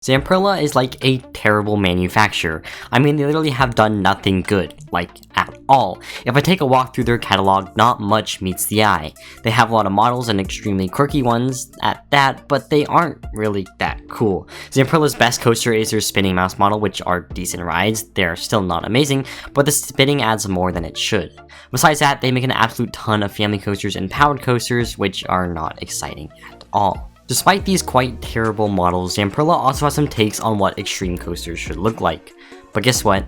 Zamperla is like a terrible manufacturer. I mean, they literally have done nothing good, like, at all. If I take a walk through their catalog, not much meets the eye. They have a lot of models and extremely quirky ones at that, but they aren't really that cool. Zamperla's best coaster is their spinning mouse model, which are decent rides. They're still not amazing, but the spinning adds more than it should. Besides that, they make an absolute ton of family coasters and powered coasters, which are not exciting at all. Despite these quite terrible models, Zamperla also has some takes on what extreme coasters should look like. But guess what?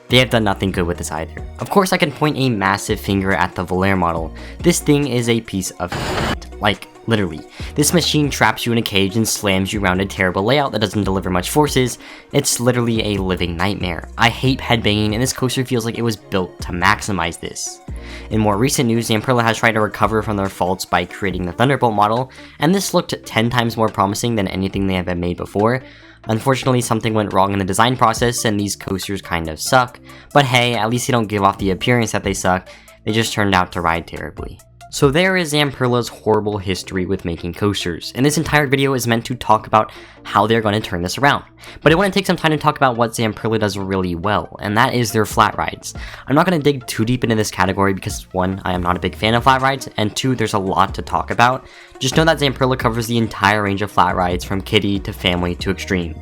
They have done nothing good with this either. Of course, I can point a massive finger at the Volair model. This thing is a piece of shit. Like, literally. This machine traps you in a cage and slams you around a terrible layout that doesn't deliver much forces. It's literally a living nightmare. I hate headbanging, and this coaster feels like it was built to maximize this. In more recent news, Zamperla has tried to recover from their faults by creating the Thunderbolt model, and this looked 10 times more promising than anything they have been made before. Unfortunately, something went wrong in the design process, and these coasters kind of suck. But hey, at least they don't give off the appearance that they suck, they just turned out to ride terribly. So there is Zamperla's horrible history with making coasters, and this entire video is meant to talk about how they're going to turn this around. But I want to take some time to talk about what Zamperla does really well, and that is their flat rides. I'm not going to dig too deep into this category because 1, I am not a big fan of flat rides, and 2, there's a lot to talk about. Just know that Zamperla covers the entire range of flat rides from kiddie to family to extreme.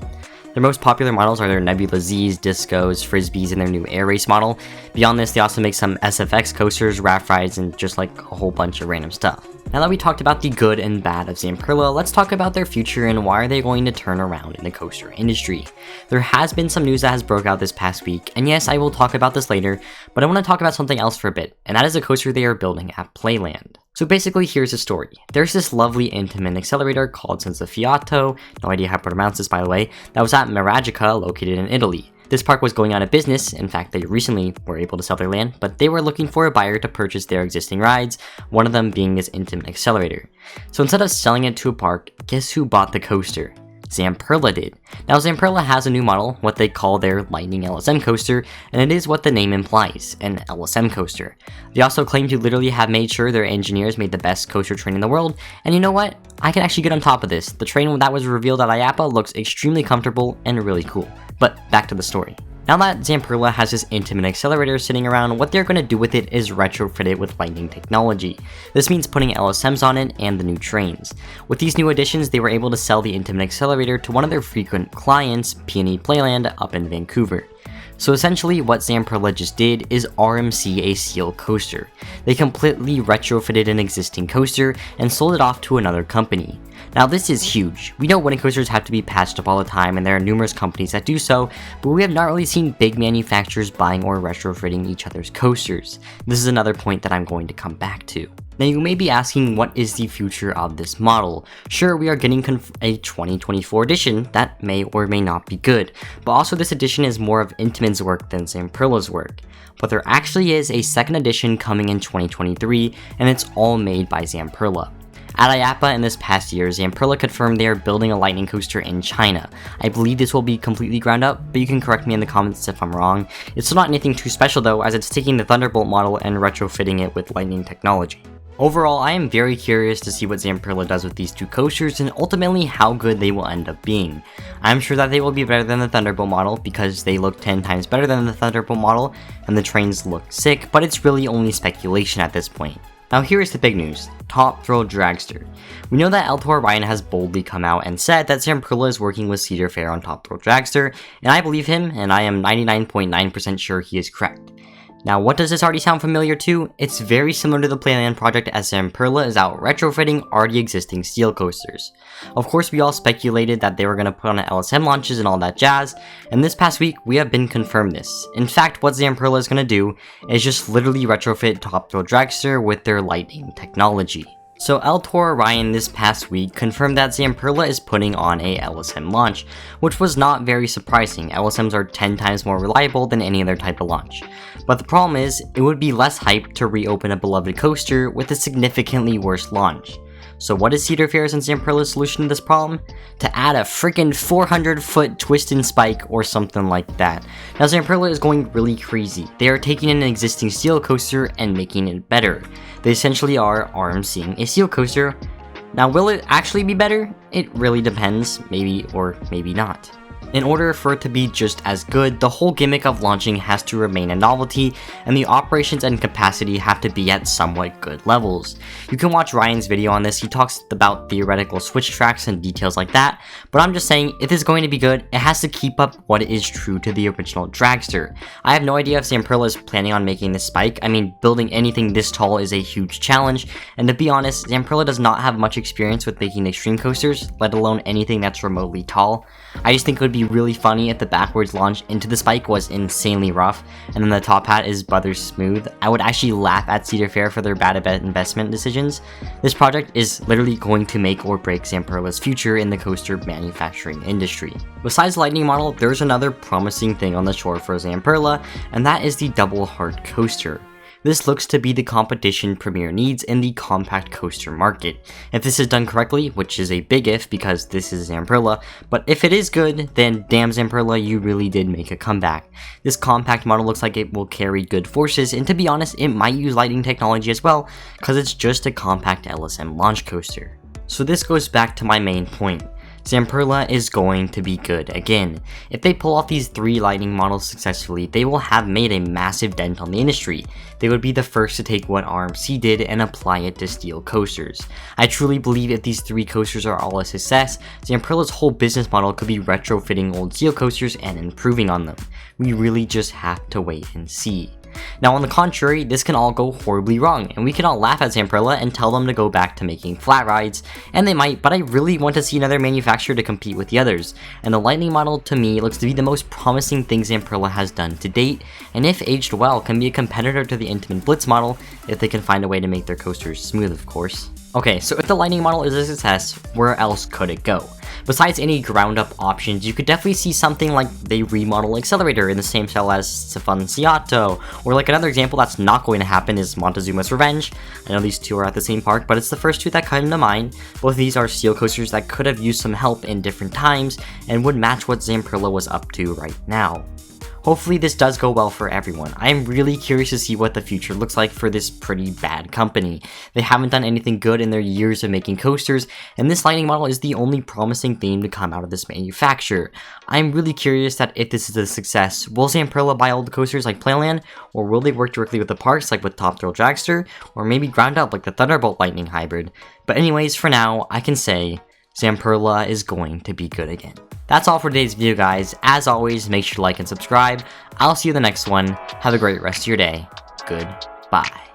Their most popular models are their Nebula Zs, Discos, Frisbees, and their new Air Race model. Beyond this, they also make some SFX coasters, raft rides, and just like a whole bunch of random stuff. Now that we talked about the good and bad of Zamperla, let's talk about their future and why are they going to turn around in the coaster industry. There has been some news that has broke out this past week, and yes, I will talk about this later, but I want to talk about something else for a bit, and that is a coaster they are building at Playland. So basically, here's the story. There's this lovely intimate accelerator called Senza Fiato, no idea how to pronounce this by the way, that was at Miragica, located in Italy. This park was going out of business. In fact, they recently were able to sell their land, but they were looking for a buyer to purchase their existing rides, one of them being this intimate accelerator. So instead of selling it to a park, guess who bought the coaster? Zamperla did. Now Zamperla has a new model, what they call their Lightning LSM coaster, and it is what the name implies, an LSM coaster. They also claim to literally have made sure their engineers made the best coaster train in the world, and you know what? I can actually get on top of this. The train that was revealed at IAAPA looks extremely comfortable and really cool. But back to the story. Now that Zamperla has this intimate accelerator sitting around, what they're going to do with it is retrofit it with Lightning technology. This means putting LSMs on it and the new trains. With these new additions, they were able to sell the intimate accelerator to one of their frequent clients, P&E Playland, up in Vancouver. So essentially what Zamperla just did is RMC a seal coaster. They completely retrofitted an existing coaster and sold it off to another company. Now this is huge. We know wedding coasters have to be patched up all the time and there are numerous companies that do so, but we have not really seen big manufacturers buying or retrofitting each other's coasters. This is another point that I'm going to come back to. Now you may be asking, what is the future of this model? Sure, we are getting a 2024 edition that may or may not be good, but also this edition is more of Intamin's work than Zamperla's work. But there actually is a second edition coming in 2023, and it's all made by Zamperla. At IAAPA in this past year, Zamperla confirmed they are building a lightning coaster in China. I believe this will be completely ground up, but you can correct me in the comments if I'm wrong. It's still not anything too special though, as it's taking the Thunderbolt model and retrofitting it with lightning technology. Overall, I am very curious to see what Zamperla does with these two coasters and ultimately how good they will end up being. I'm sure that they will be better than the Thunderbolt model because they look 10 times better than the Thunderbolt model and the trains look sick, but it's really only speculation at this point. Now here is the big news, Top Thrill Dragster. We know that ElToroRyan has boldly come out and said that Zamperla is working with Cedar Fair on Top Thrill Dragster, and I believe him, and I am 99.9% sure he is correct. Now what does this already sound familiar to? It's very similar to the Playland project as Zamperla is out retrofitting already existing steel coasters. Of course we all speculated that they were going to put on LSM launches and all that jazz, and this past week we have been confirmed this. In fact, what Zamperla is going to do is just literally retrofit Top Thrill Dragster with their lightning technology. So ElToroRyan this past week confirmed that Zamperla is putting on a LSM launch, which was not very surprising. LSMs are 10 times more reliable than any other type of launch. But the problem is, it would be less hype to reopen a beloved coaster with a significantly worse launch. So what is Cedar Fair's and Zamperla's solution to this problem? To add a freaking 400-foot twist and spike or something like that. Now Zamperla is going really crazy. They are taking an existing steel coaster and making it better. They essentially are RMCing a steel coaster Now, will it actually be better? It really depends, maybe or maybe not. In order for it to be just as good, the whole gimmick of launching has to remain a novelty, and the operations and capacity have to be at somewhat good levels. You can watch Ryan's video on this. He talks about theoretical switch tracks and details like that, but I'm just saying, if it's going to be good, it has to keep up what is true to the original dragster. I have no idea if Zamperla is planning on making this spike. I mean, building anything this tall is a huge challenge, and to be honest, Zamperla does not have much experience with making extreme coasters, let alone anything that's remotely tall. I just think it would be really funny if the backwards launch into the spike was insanely rough, and then the top hat is butter smooth. I would actually laugh at Cedar Fair for their bad investment decisions. This project is literally going to make or break Zamperla's future in the coaster manufacturing industry. Besides the lightning model, there's another promising thing on the shore for Zamperla, and that is the double heart coaster. This looks to be the competition Premier needs in the compact coaster market. If this is done correctly, which is a big if because this is Zamperla, but if it is good, then damn Zamperla, you really did make a comeback. This compact model looks like it will carry good forces, and to be honest, it might use lighting technology as well, because it's just a compact LSM launch coaster. So this goes back to my main point. Zamperla is going to be good again. If they pull off these 3 lightning models successfully, they will have made a massive dent on the industry. They would be the first to take what RMC did and apply it to steel coasters. I truly believe if these 3 coasters are all a success, Zamperla's whole business model could be retrofitting old steel coasters and improving on them. We really just have to wait and see. Now on the contrary, this can all go horribly wrong, and we can all laugh at Zamperla and tell them to go back to making flat rides, and they might, but I really want to see another manufacturer to compete with the others, and the lightning model to me looks to be the most promising thing Zamperla has done to date, and if aged well can be a competitor to the Intamin Blitz model, if they can find a way to make their coasters smooth of course. Okay, so if the lightning model is a success, where else could it go? Besides any ground-up options, you could definitely see something like they remodel Accelerator in the same style as Sifonciato, or like another example that's not going to happen is Montezuma's Revenge. I know these two are at the same park, but it's the first 2 that come to mind. Both of these are steel coasters that could have used some help in different times, and would match what Zamperla was up to right now. Hopefully this does go well for everyone. I am really curious to see what the future looks like for this pretty bad company. They haven't done anything good in their years of making coasters, and this lightning model is the only promising thing to come out of this manufacturer. I'm really curious that if this is a success, will Zamperla buy all the coasters like Playland, or will they work directly with the parks like with Top Thrill Dragster, or maybe ground up like the Thunderbolt Lightning Hybrid? But anyways, for now, I can say Zamperla is going to be good again. That's all for today's video, guys. As always, make sure to like and subscribe. I'll see you in the next one. Have a great rest of your day. Goodbye.